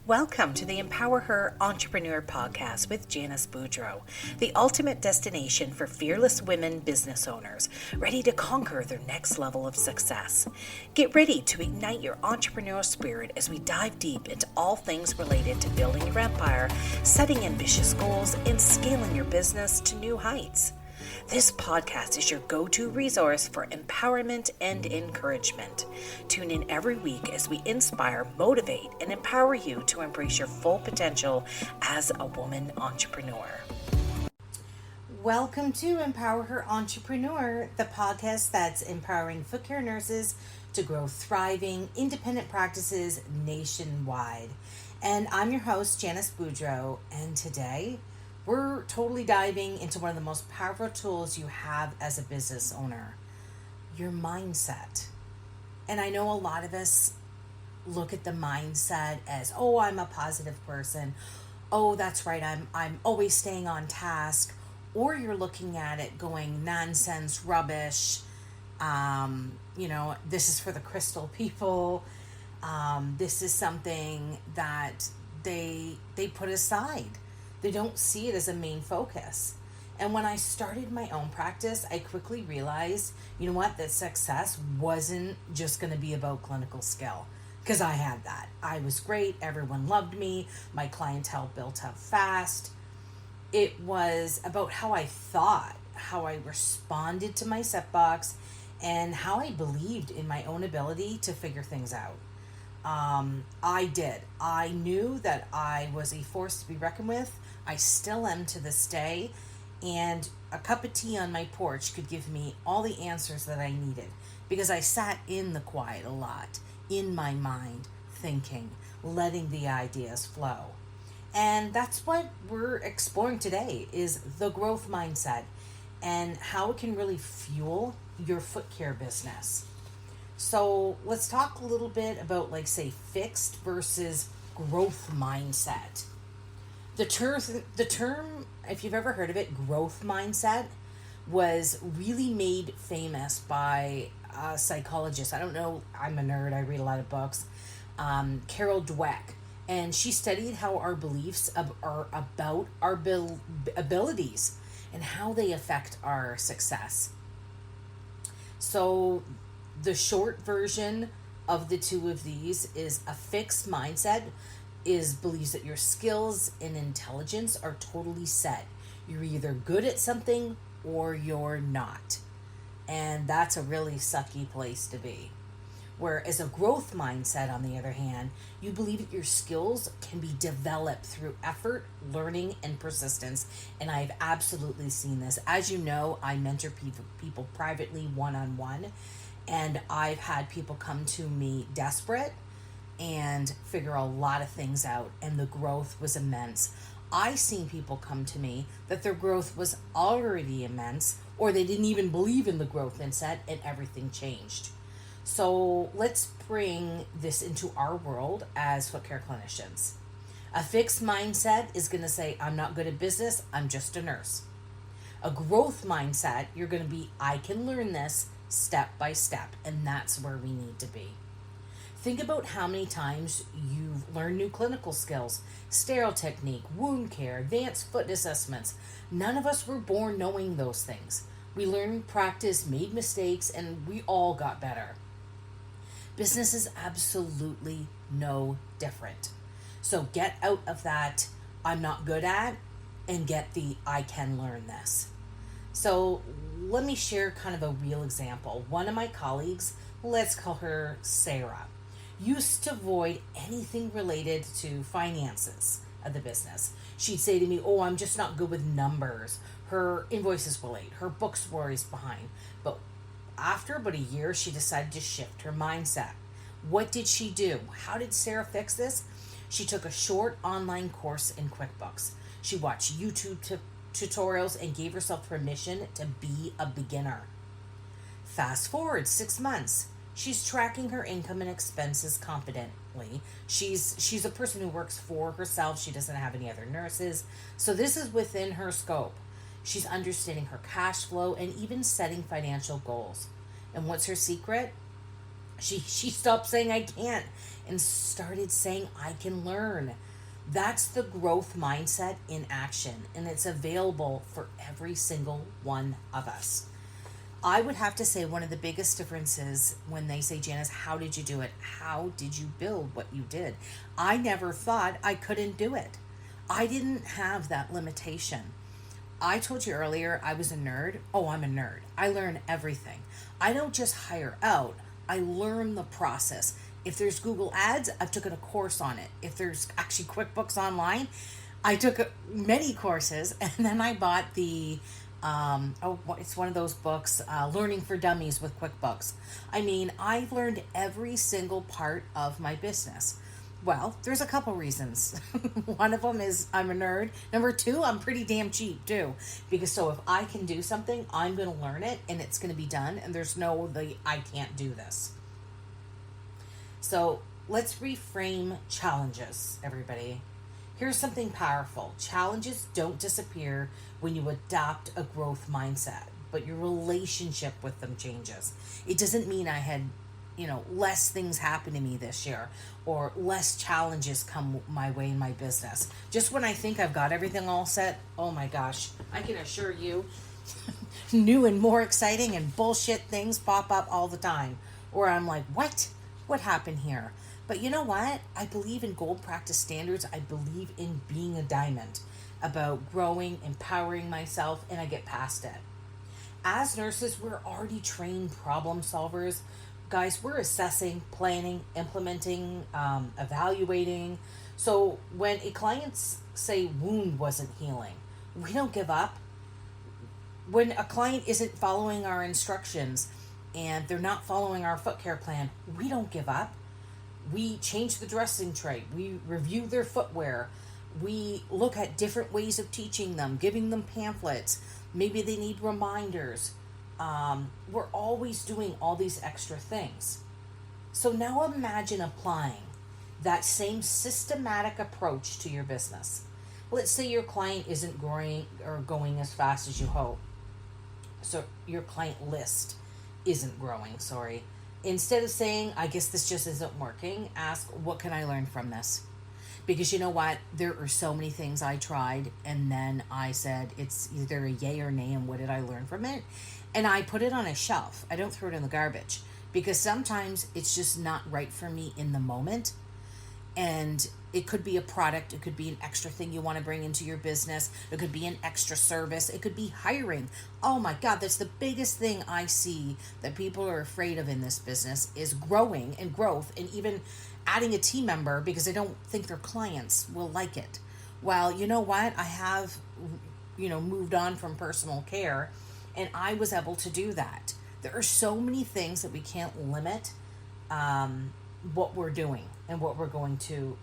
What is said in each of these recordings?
Welcome to the EmpowerHer Entrepreneur podcast with Janis Boudreau, the ultimate destination for fearless women business owners ready to conquer their next level of success. Get ready to ignite your entrepreneurial spirit as we dive deep into all things related to building your empire, setting ambitious goals, and scaling your business to new heights. This podcast is your go-to resource for empowerment and encouragement. Tune in every week as we inspire, motivate, and empower you to embrace your full potential as a woman entrepreneur. Welcome to EmpowerHer Entrepreneur, the podcast that's empowering foot care nurses to grow thriving, independent practices nationwide. And I'm your host, Janis Boudreau, and today we're totally diving into one of the most powerful tools you have as a business owner, your mindset. And I know a lot of us look at the mindset as, oh, I'm a positive person. Oh, that's right, I'm always staying on task. Or you're looking at it going, nonsense, rubbish. This is for the crystal people. This is something that they put aside. They don't see it as a main focus. And when I started my own practice, I quickly realized, that success wasn't just going to be about clinical skill. Because I had that. I was great. Everyone loved me. My clientele built up fast. It was about how I thought, how I responded to my setbacks, and how I believed in my own ability to figure things out. I did. I knew that I was a force to be reckoned with. I still am to this day, and a cup of tea on my porch could give me all the answers that I needed because I sat in the quiet a lot, in my mind, thinking, letting the ideas flow. And that's what we're exploring today is the growth mindset and how it can really fuel your foot care business. So let's talk a little bit about, fixed versus growth mindset. The term, if you've ever heard of it, growth mindset, was really made famous by a psychologist. I don't know, I'm a nerd, I read a lot of books. Carol Dweck. And she studied how our beliefs are about our abilities and how they affect our success. So the short version of the two of these is a fixed mindset believes that your skills and intelligence are totally set. You're either good at something or you're not. And that's a really sucky place to be. Whereas a growth mindset, on the other hand, you believe that your skills can be developed through effort, learning, and persistence. And I've absolutely seen this. As you know, I mentor people privately, one-on-one. And I've had people come to me desperate and figure a lot of things out, and the growth was immense. I've seen people come to me that their growth was already immense, or they didn't even believe in the growth mindset, and everything changed. So let's bring this into our world as foot care clinicians. A fixed mindset is going to say, I'm not good at business, I'm just a nurse. A growth mindset, you're going to be, I can learn this step by step, and that's where we need to be. Think about how many times you've learned new clinical skills, sterile technique, wound care, advanced foot assessments. None of us were born knowing those things. We learned, practiced, made mistakes, and we all got better. Business is absolutely no different. So get out of that I'm not good at and get the I can learn this. So let me share kind of a real example. One of my colleagues, let's call her Sarah, used to avoid anything related to finances of the business. She'd say to me, I'm just not good with numbers. Her invoices were late. Her books were always behind. But after about a year, she decided to shift her mindset. What did she do? How did Sarah fix this? She took a short online course in QuickBooks. She watched YouTube tutorials and gave herself permission to be a beginner. Fast forward 6 months. She's tracking her income and expenses confidently. She's a person who works for herself. She doesn't have any other nurses. So this is within her scope. She's understanding her cash flow and even setting financial goals. And what's her secret? She stopped saying I can't and started saying I can learn. That's the growth mindset in action, and it's available for every single one of us. I would have to say one of the biggest differences when they say, Janice, how did you do it? How did you build what you did? I never thought I couldn't do it. I didn't have that limitation. I told you earlier I was a nerd. Oh, I'm a nerd. I learn everything. I don't just hire out. I learn the process. If there's Google Ads, I've taken a course on it. If there's actually QuickBooks Online, I took many courses, and then I bought the it's one of those books, Learning for Dummies with QuickBooks. I mean, I've learned every single part of my business. Well, there's a couple reasons. One of them is I'm a nerd. Number two, I'm pretty damn cheap too. Because so if I can do something, I'm going to learn it and it's going to be done. And there's I can't do this. So let's reframe challenges, everybody. Here's something powerful. Challenges don't disappear when you adopt a growth mindset, but your relationship with them changes. It doesn't mean I had, less things happen to me this year or less challenges come my way in my business. Just when I think I've got everything all set, oh my gosh, I can assure you, new and more exciting and bullshit things pop up all the time. Or I'm like, what? What happened here? But you know what? I believe in gold practice standards. I believe in being a diamond, about growing, empowering myself, and I get past it. As nurses, we're already trained problem solvers. Guys, we're assessing, planning, implementing, evaluating. So when a client say wound wasn't healing, we don't give up. When a client isn't following our instructions and they're not following our foot care plan, we don't give up. We change the dressing tray. We review their footwear. We look at different ways of teaching them, giving them pamphlets. Maybe they need reminders. We're always doing all these extra things. So now imagine applying that same systematic approach to your business. Let's say your client isn't growing or going as fast as you hope. So your client list isn't growing, sorry. Instead of saying, I guess this just isn't working, ask, what can I learn from this? Because you know what? There are so many things I tried, and then I said, it's either a yay or nay, and what did I learn from it? And I put it on a shelf. I don't throw it in the garbage. Because sometimes it's just not right for me in the moment. And it could be a product. It could be an extra thing you want to bring into your business. It could be an extra service. It could be hiring. Oh my God, that's the biggest thing I see that people are afraid of in this business is growing and growth and even adding a team member because they don't think their clients will like it. Well, you know what? I have, moved on from personal care and I was able to do that. There are so many things that we can't limit what we're doing and what we're going to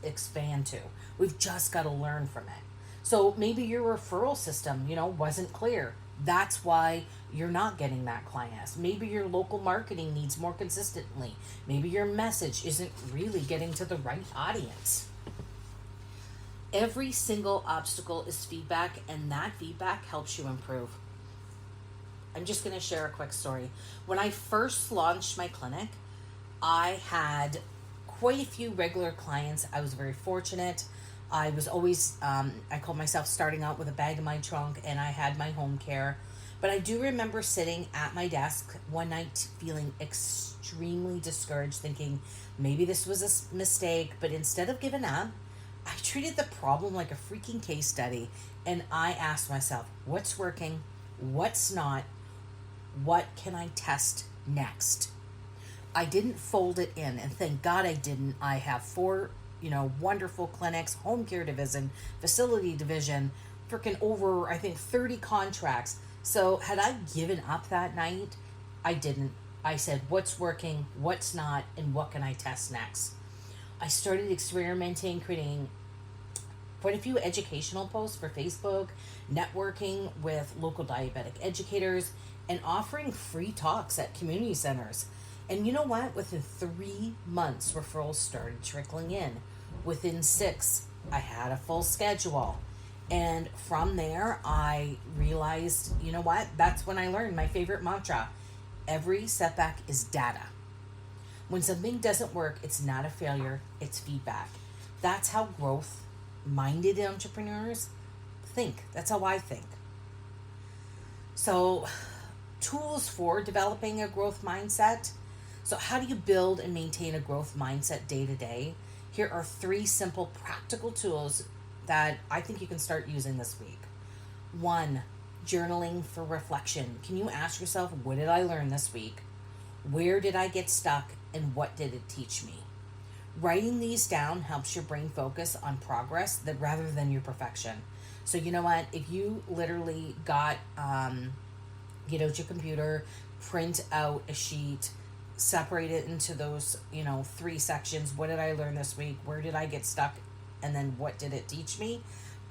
expand to. We've just got to learn from it. So maybe your referral system, wasn't clear. That's why you're not getting that client. Maybe your local marketing needs more consistently. Maybe your message isn't really getting to the right audience. Every single obstacle is feedback, and that feedback helps you improve. I'm just going to share a quick story. When I first launched my clinic, I had quite a few regular clients. I was very fortunate. I was always, I called myself starting out with a bag in my trunk, and I had my home care. But I do remember sitting at my desk one night feeling extremely discouraged, thinking maybe this was a mistake. But instead of giving up, I treated the problem like a freaking case study. And I asked myself, what's working? What's not? What can I test next? I didn't fold it in, and thank God I didn't. I have 4, wonderful clinics, home care division, facility division, freaking over, I think, 30 contracts. So had I given up that night, I didn't. I said, what's working, what's not, and what can I test next? I started experimenting, creating quite a few educational posts for Facebook, networking with local diabetic educators, and offering free talks at community centers. And you know what? Within 3 months, referrals started trickling in. Within 6, I had a full schedule. And from there, I realized, you know what? That's when I learned my favorite mantra. Every setback is data. When something doesn't work, it's not a failure, it's feedback. That's how growth minded entrepreneurs think. That's how I think. So, tools for developing a growth mindset. So, how do you build and maintain a growth mindset day to day? Here are 3 simple practical tools that I think you can start using this week. 1, journaling for reflection. Can you ask yourself, what did I learn this week? Where did I get stuck? And what did it teach me? Writing these down helps your brain focus on progress rather than your perfection. So you know what? If you literally get out your computer, print out a sheet, separate it into those, 3 sections. What did I learn this week? Where did I get stuck? And then what did it teach me?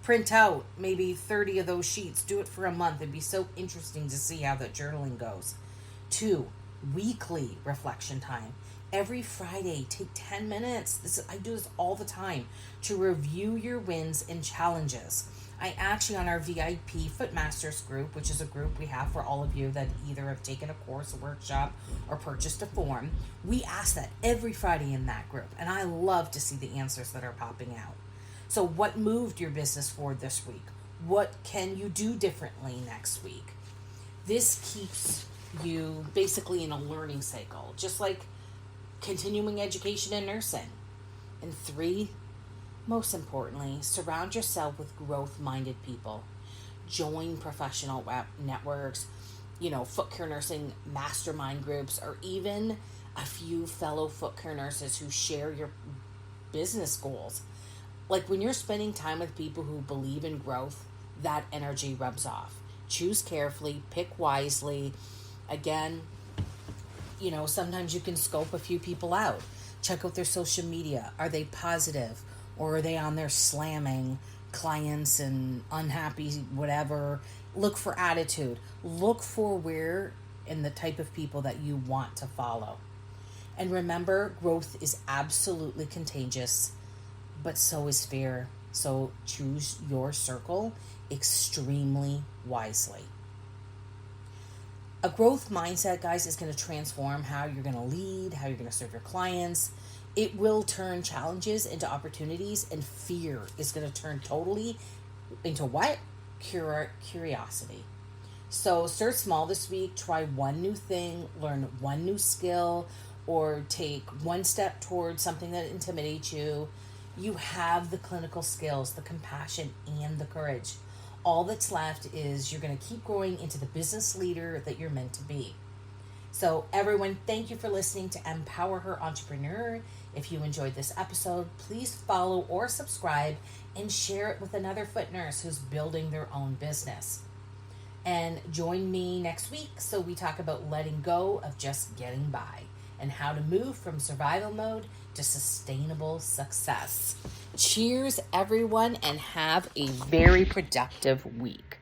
Print out maybe 30 of those sheets. Do it for a month. It'd be so interesting to see how the journaling goes. 2, weekly reflection time. Every Friday, take 10 minutes. I do this all the time to review your wins and challenges. I actually, on our VIP Footmasters group, which is a group we have for all of you that either have taken a course, a workshop, or purchased a form, we ask that every Friday in that group. And I love to see the answers that are popping out. So what moved your business forward this week? What can you do differently next week? This keeps you basically in a learning cycle, just like continuing education in nursing. And 3, most importantly, surround yourself with growth-minded people. Join professional networks, foot care nursing mastermind groups, or even a few fellow foot care nurses who share your business goals. Like when you're spending time with people who believe in growth, that energy rubs off. Choose carefully, pick wisely. Again, sometimes you can scope a few people out. Check out their social media. Are they positive? Or are they on there slamming clients and unhappy, whatever? Look for attitude. Look for where and the type of people that you want to follow. And remember, growth is absolutely contagious, but so is fear. So choose your circle extremely wisely. A growth mindset, guys, is going to transform how you're going to lead, how you're going to serve your clients. It will turn challenges into opportunities, and fear is going to turn totally into what? Curiosity. So start small this week. Try one new thing, learn one new skill, or take one step towards something that intimidates you. You have the clinical skills, the compassion, and the courage. All that's left is you're going to keep growing into the business leader that you're meant to be. So everyone, thank you for listening to EmpowerHer Entrepreneur. If you enjoyed this episode, please follow or subscribe and share it with another foot nurse who's building their own business. And join me next week so we talk about letting go of just getting by and how to move from survival mode to sustainable success. Cheers, everyone, and have a very productive week.